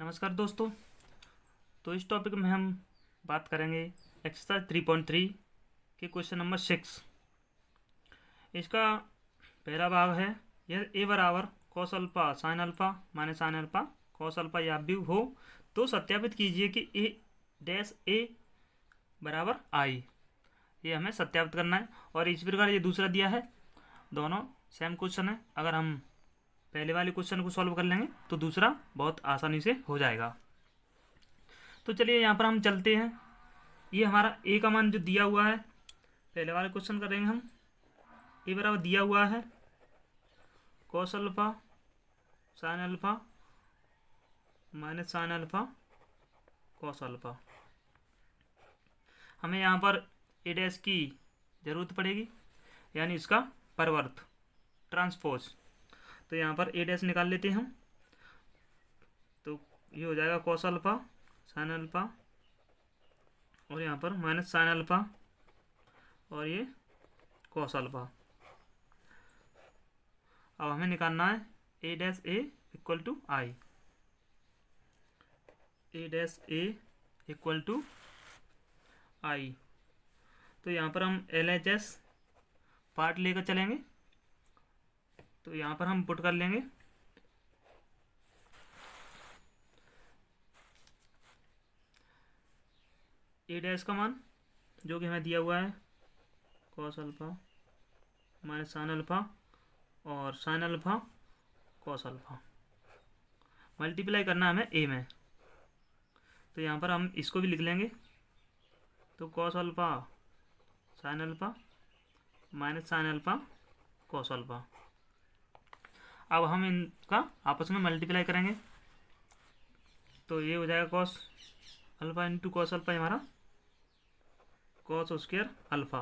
नमस्कार दोस्तों। तो इस टॉपिक में हम बात करेंगे एक्सरसाइज 3.3 के क्वेश्चन नंबर 6। इसका पहला भाग है यह ए बराबर cos alpha sine alpha minus sine alpha cos alpha या भी हो तो सत्यापित कीजिए कि ए डैश ए बराबर आई। ये हमें सत्यापित करना है। और इस प्रकार ये दूसरा दिया है, दोनों सेम क्वेश्चन है। अगर हम पहले वाले क्वेश्चन को सॉल्व कर लेंगे तो दूसरा बहुत आसानी से हो जाएगा। तो चलिए यहाँ पर हम चलते हैं। ये हमारा ए का मान जो दिया हुआ है, पहले वाले क्वेश्चन करेंगे हम। ए बराबर दिया हुआ है cos alpha sine alpha minus sine alpha cos alpha. हमें यहाँ पर ए डैश की ज़रूरत पड़ेगी, यानी इसका परिवर्त ट्रांसपोज। तो यहाँ पर ए डैश निकाल लेते हैं हम। तो ये हो जाएगा कॉस अल्फा साइन अल्फा और यहाँ पर माइनस साइन अल्फा और ये कॉस अल्फा। अब हमें निकालना है A dash A equal to I. A dash A equal to I. तो यहाँ पर हम LHS पार्ट लेकर चलेंगे। तो यहाँ पर हम पुट कर लेंगे ए डैश का मान जो कि हमें दिया हुआ है cos alpha minus sine alpha और sine alpha cos alpha. Multiply करना है हमें ए में। तो यहाँ पर हम इसको भी लिख लेंगे। तो cos alpha sine alpha minus sine alpha cos alpha. अब हम इनका आपस में मल्टीप्लाई करेंगे। तो ये हो जाएगा cos alpha into cos alpha, हमारा कॉस स्क्वायर अल्फा।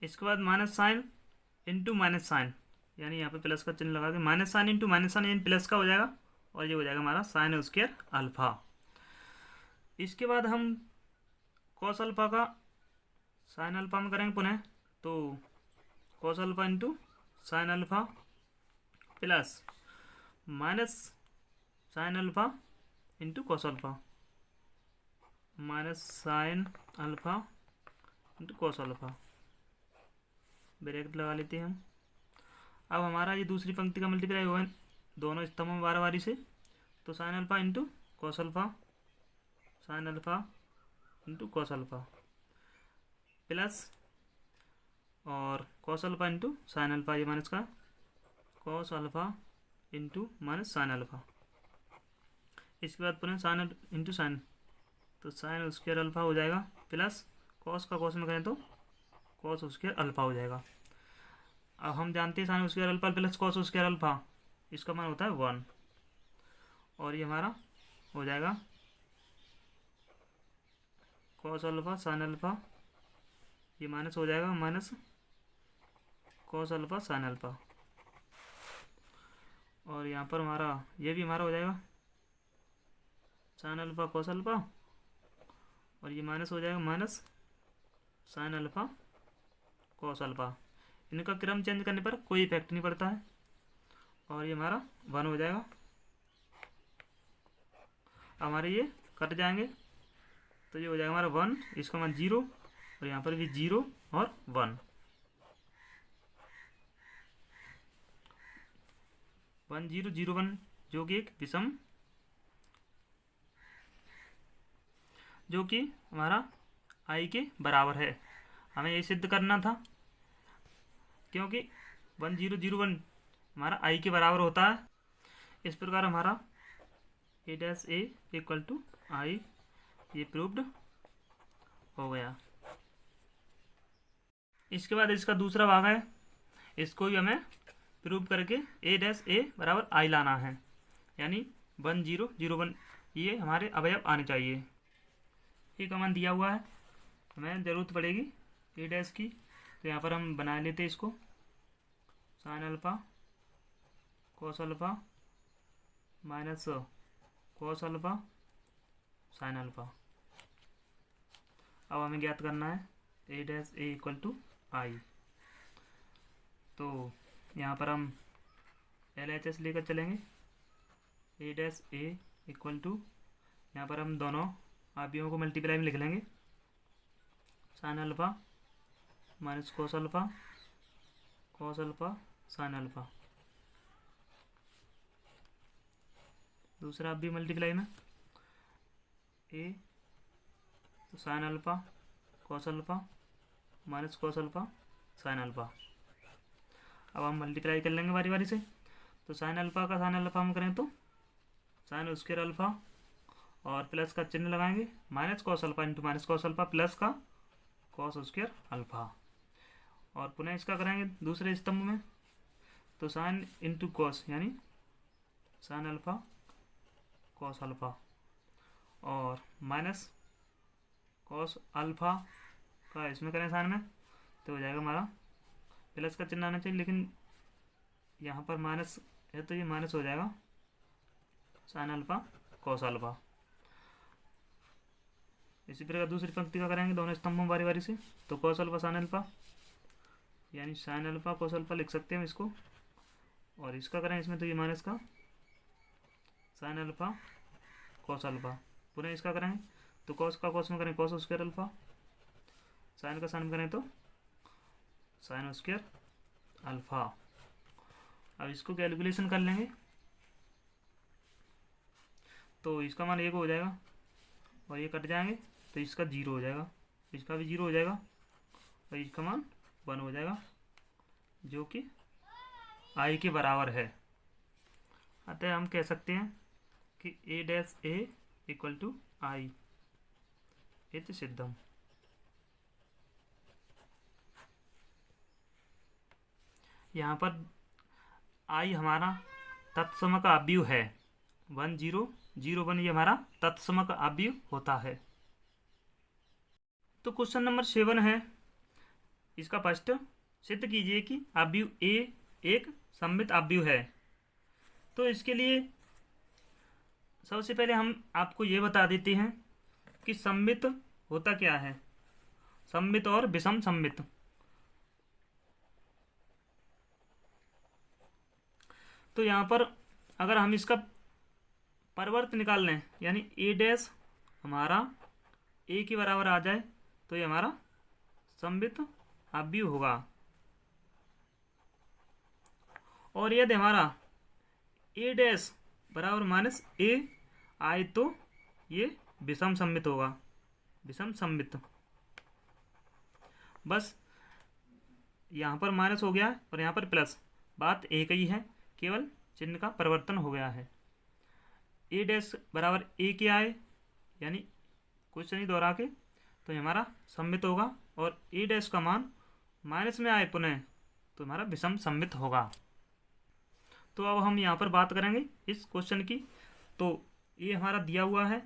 इसके बाद minus sine into minus sine, यानी यहाँ पे प्लस का चिन्ह लगा के minus sine into minus sine, यानी प्लस का हो जाएगा और ये हो जाएगा हमारा साइन स्क्वायर अल्फा। इसके बाद हम कॉस अल्फा का साइन अल्फा में करेंगे पुनः। तो cos alpha into sine alpha plus minus sine alpha into cos alpha minus sine alpha into cos alpha. Bracket लगा लेते हैं हम। अब हमारा ये दूसरी पंक्ति का मल्टीप्लाई हुआ है दोनों स्तंभों में बारी बारी से। तो sine alpha into cos alpha sine alpha into cos alpha plus और cos alpha into sine alpha, ये माइनस का cos alpha into minus sine alpha. इसके बाद पुनः साइन इंटू साइन, तो साइन स्क्वायर अल्फा हो जाएगा प्लस कॉस का कॉस में करें तो कॉस स्क्वायर अल्फा हो जाएगा। अब हम जानते हैं sign square alpha plus cos square alpha, इसका मान होता है 1। और ये हमारा हो जाएगा कॉस अल्फा साइन अल्फा, ये माइनस हो जाएगा minus cos alpha sine alpha. और यहाँ पर हमारा ये भी हमारा हो जाएगा साइन अल्फा कॉस अल्फा और ये माइनस हो जाएगा minus sine alpha cos alpha. इनका क्रम चेंज करने पर कोई इफेक्ट नहीं पड़ता है और ये हमारा 1 हो जाएगा। हमारे ये कट जाएंगे तो ये हो जाएगा हमारा 1, इसका मान 0 और यहाँ पर भी 0 और 1 1 0 0 1, जो कि एक विषम, जो कि हमारा आई के बराबर है। हमें ये सिद्ध करना था क्योंकि 1 0 0 1 हमारा आई के बराबर होता है। इस प्रकार हमारा ए डैश ए इक्वल टू आई ये प्रूव्ड हो गया। इसके बाद इसका दूसरा भाग है, इसको भी हमें प्रूव करके ए डैश ए बराबर आई लाना है, यानी 1 0 0 1 ये हमारे अवयव आने चाहिए। ये कमान दिया हुआ है, हमें ज़रूरत पड़ेगी ए डैश की। तो यहाँ पर हम बना लेते हैं इसको sign alpha cos alpha minus cos alpha sine alpha. अब हमें ज्ञात करना है A dash A equal to I. तो यहाँ पर हम LHS लेकर चलेंगे। ए डैश ए इक्वल टू, यहाँ पर हम दोनों आबियों को मल्टीप्लाई में लिख लेंगे, sine alpha minus cos alpha sine alpha. दूसरा आप भी मल्टीप्लाई में ए तो sine alpha cos alpha minus cos alpha sine alpha. अब हम मल्टीप्लाई कर लेंगे बारी बारी से। तो साइन अल्फ़ा का साइन अल्फ़ा हम करें तो साइन स्क्वायर अल्फ़ा और प्लस का चिन्ह लगाएंगे, minus cos alpha into minus cos alpha plus का कॉस स्क्वायर अल्फ़ा। और पुनः इसका करेंगे दूसरे स्तंभ में, तो साइन इंटू कॉस यानी साइन अल्फ़ा कॉस अल्फ़ा और माइनस कॉस अल्फ़ा का इसमें करें साइन में, तो हो जाएगा हमारा, प्लस का चिन्ह आना चाहिए लेकिन यहाँ पर माइनस है तो ये माइनस हो जाएगा, साइन अल्फ़ा कॉस अल्फ़ा। इसी प्रकार दूसरी पंक्ति का करेंगे दोनों स्तंभों बारी बारी से। तो कॉस अल्फ़ा साइन अल्फ़ा यानी साइन अल्फ़ा कॉस अल्फ़ा लिख सकते हैं इसको। और इसका करें इसमें तो ये माइनस का साइन अल्फ़ा कॉस अल्फ़ा। पुनः इसका करेंगे तो कॉस का कॉस में करें कॉस स्क्वायर अल्फ़ा, साइन का साइन में करें तो साइन स्क्वायर अल्फ़ा। अब इसको कैलकुलेशन कर लेंगे तो इसका मान 1 हो जाएगा और ये कट जाएंगे तो इसका 0 हो जाएगा, इसका भी 0 हो जाएगा और इसका मान 1 हो जाएगा जो कि आई के बराबर है। अतः हम कह सकते हैं कि ए डैश ए इक्वल टू आई इति सिद्धम। यहाँ पर आई हमारा तत्समक आव्यूह है, 1 0 0 1 ये हमारा तत्समक आव्यूह होता है। तो क्वेश्चन नंबर 7 है, इसका फर्स्ट सिद्ध कीजिए कि आव्यूह ए एक सममित आव्यूह है। तो इसके लिए सबसे पहले हम आपको ये बता देते हैं कि सममित होता क्या है, सममित और विषम सममित। तो यहाँ पर अगर हम इसका परिवर्त निकाल लें यानी ए डैश हमारा ए के बराबर आ जाए तो ये हमारा सममित आव्यूह होगा। और यदि हमारा ए डैश बराबर माइनस ए आए तो ये विषम सममित होगा, विषम सममित। बस यहाँ पर माइनस हो गया है और यहाँ पर प्लस, बात एक ही है, केवल चिन्ह का परिवर्तन हो गया है। ए डैश बराबर ए के आए यानी क्वेश्चन ही दोहरा के तो ये हमारा सममित होगा, और ए डैश का मान माइनस में आए पुनः तो हमारा विषम सममित होगा। तो अब हम यहाँ पर बात करेंगे इस क्वेश्चन की। तो ये हमारा दिया हुआ है,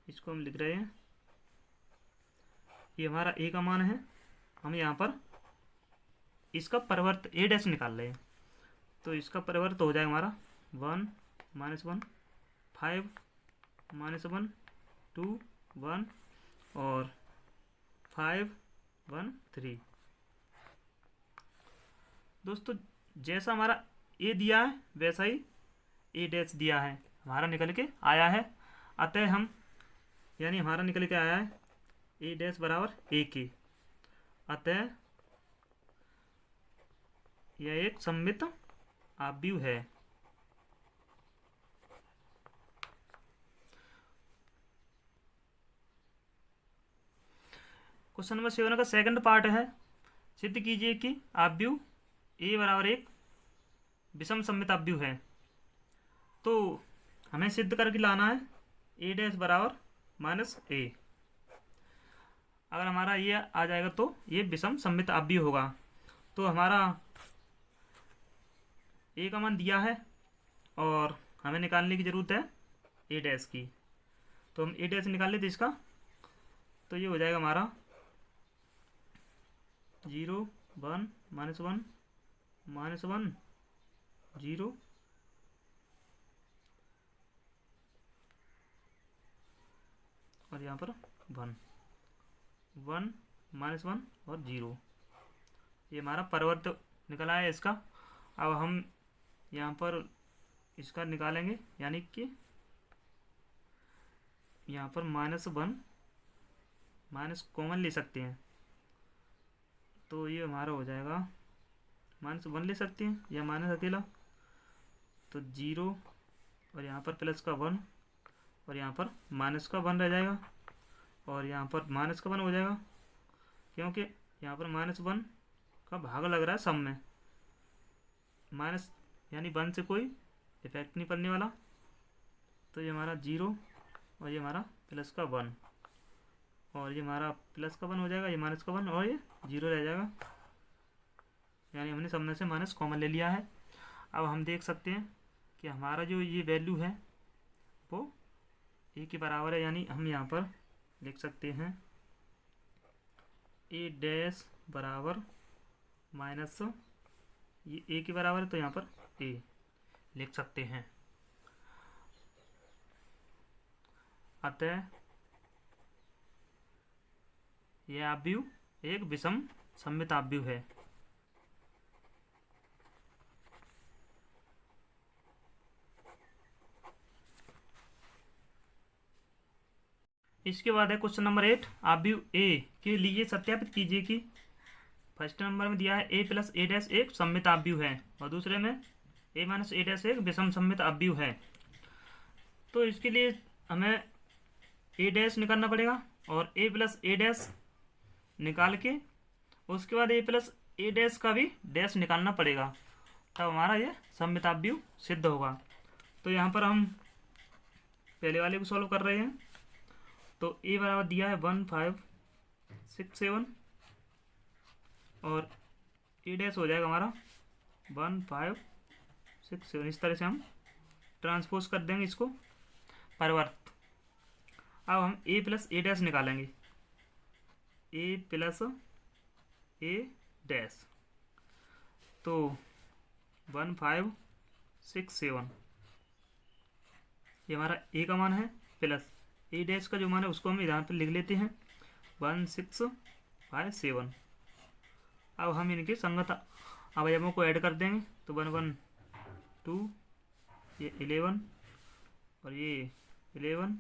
इसको हम लिख रहे हैं, ये हमारा ए का मान है, हम यहाँ पर इसका परिवर्त ए डैश निकाल रहे हैं। तो इसका परिवर्त हो जाएगा हमारा 1 -1 5 -1 2 1 और 5 1 3। दोस्तों जैसा हमारा ए दिया है वैसा ही ए डैश दिया है, हमारा निकल के आया है। अतः हम यानी हमारा निकल के आया है ए डैश बराबर ए के, अतः यह एक सममित आव्यूह है। क्वेश्चन नंबर 7 का सेकंड पार्ट है, सिद्ध कीजिए कि आव्यूह ए बराबर एक विषम सममित आव्यूह है। तो हमें सिद्ध करके लाना है ए डैश बराबर माइनस ए। अगर हमारा ये आ जाएगा तो ये विषम सममित आव्यूह होगा। तो हमारा ए का मान दिया है और हमें निकालने की ज़रूरत है ए डैश की। तो हम ए डैश निकाल लेते इसका, तो ये हो जाएगा हमारा 0 1 -1 -1 0 और यहाँ पर 1 1 -1 और 0। ये हमारा परिवर्त निकला है इसका। अब हम यहाँ पर इसका निकालेंगे, यानी कि यहाँ पर -1 माइनस कॉमन ले सकते हैं, तो ये हमारा हो जाएगा -1 ले सकते हैं या माइनस अकेला, तो 0 और यहाँ पर प्लस का 1 और यहाँ पर माइनस का 1 रह जाएगा और यहाँ पर माइनस का 1 हो जाएगा, क्योंकि यहाँ पर -1 का भाग लग रहा है सब में, माइनस यानी 1 से कोई इफेक्ट नहीं पड़ने वाला। तो ये हमारा 0 और ये हमारा प्लस का 1 और ये हमारा प्लस का 1 हो जाएगा, ये माइनस का 1 और ये 0 रह जाएगा, यानी हमने सब में से माइनस कॉमन ले लिया है। अब हम देख सकते हैं कि हमारा जो ये वैल्यू है वो ए के बराबर है, यानी हम यहाँ पर लिख सकते हैं ए डैश बराबर माइनस, ये ए के बराबर है तो यहाँ पर ए लिख सकते हैं। अतः यह आव्यूह एक विषम सममित आव्यूह है। इसके बाद है क्वेश्चन नंबर 8, आव्यूह ए के लिए सत्यापित कीजिए कि फर्स्ट नंबर में दिया है ए प्लस ए डैश एक सममित आव्यूह है और दूसरे में ए माइनस ए डैश एक विषम सममित आव्यूह है। तो इसके लिए हमें ए डैश निकालना पड़ेगा और ए प्लस ए डैश निकाल के उसके बाद ए प्लस ए डैश का भी डैश निकालना पड़ेगा, तब हमारा ये सममित आव्यूह सिद्ध होगा। तो यहाँ पर हम पहले वाले को सॉल्व कर रहे हैं। तो ए बराबर दिया है 1 5 6 7 और ए डैश हो जाएगा हमारा 1 5 6 7। इस तरह से हम ट्रांसपोज कर देंगे इसको परिवर्त। अब हम ए प्लस ए डैश निकालेंगे, ए प्लस ए डैश, तो 1 5 6 7 ये हमारा ए का मान है, प्लस ए डैश का जो मान है उसको हम यहाँ पर लिख लेते हैं 1 6 5 7। अब हम इनके संगत अवयवों को ऐड कर देंगे, तो 1 1 2 ये 11 और ये 11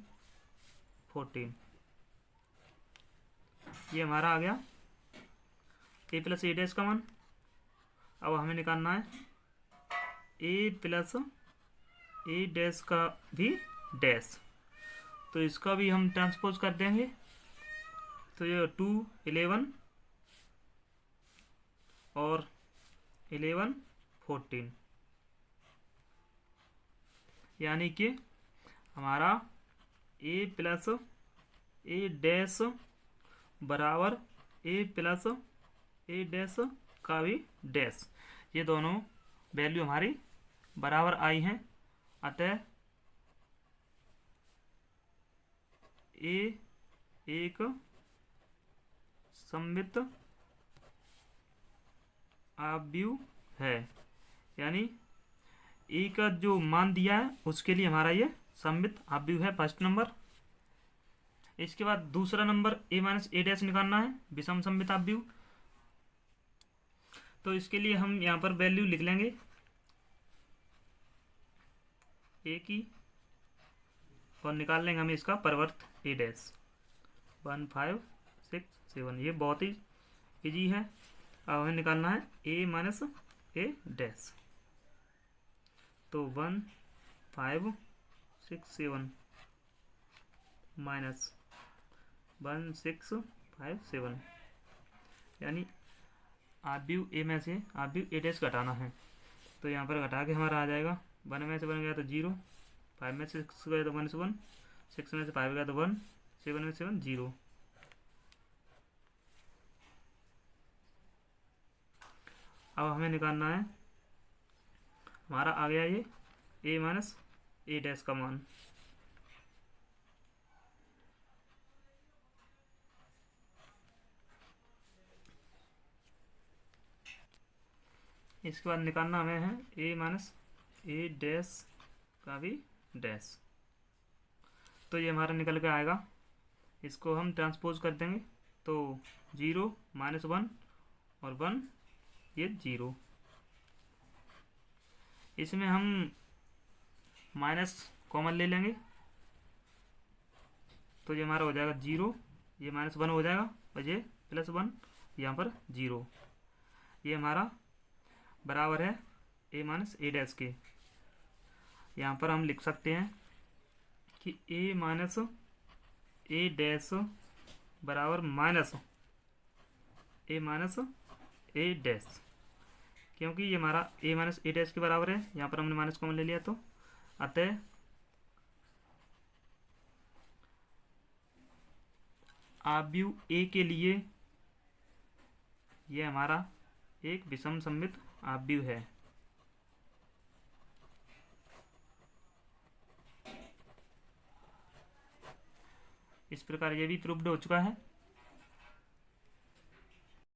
14, ये हमारा आ गया ए प्लस ए डैश का मान। अब हमें निकालना है ए प्लस ए डैश का भी डैश, तो इसका भी हम ट्रांसपोज कर देंगे, तो ये 2 11 और 11 14, यानी कि हमारा ए प्लस ए डैश बराबर ए प्लस ए डैश का भी डैश, ये दोनों वैल्यू हमारी बराबर आई हैं। अतः ए एक सममित आव्यूह है, यानी ए का जो मान दिया है उसके लिए हमारा ये सममित आव्यूह है फर्स्ट नंबर। इसके बाद दूसरा number A minus A dash निकालना है विषम सममित आव्यूह। तो इसके लिए हम यहाँ पर वैल्यू लिख लेंगे ए की और निकाल लेंगे हम इसका परिवर्त ए डैश 1 5 6 7, ये बहुत ही इजी है। अब हमें निकालना है ए माइनस ए डैश, तो 1 5 6 7 माइनस 1 6 5 7, यानी आव्यूह ए में से आव्यूह ए डैश घटाना है, तो यहाँ पर घटा के हमारा आ जाएगा 1 में से 1 गया तो 0, 5 में से 6 गया तो 1 से 1, 6 में से 5 गया तो 1, 7 में से 1 0। अब हमें निकालना है हमारा आ गया ये ए माइनस ए डैश का मान। इसके बाद निकालना हमें है ए माइनस ए डैश का भी डैश, तो ये हमारा निकल के आएगा। इसको हम ट्रांसपोज कर देंगे, तो 0 -1 और 1 ये 0। इसमें हम माइनस कॉमन ले लेंगे तो ये हमारा हो जाएगा 0, ये -1 हो जाएगा और ये +1 यहाँ पर 0। ये हमारा बराबर है a - a' के। यहाँ पर हम लिख सकते हैं कि a - a' बराबर -a - a', क्योंकि ये हमारा a - a' के बराबर है। यहाँ पर हमने माइनस कॉमन ले लिया तो अतः आव्यूह a के लिए ये हमारा एक विषम सममित आव्यूह है। इस प्रकार ये भी प्रूव्ड हो चुका है।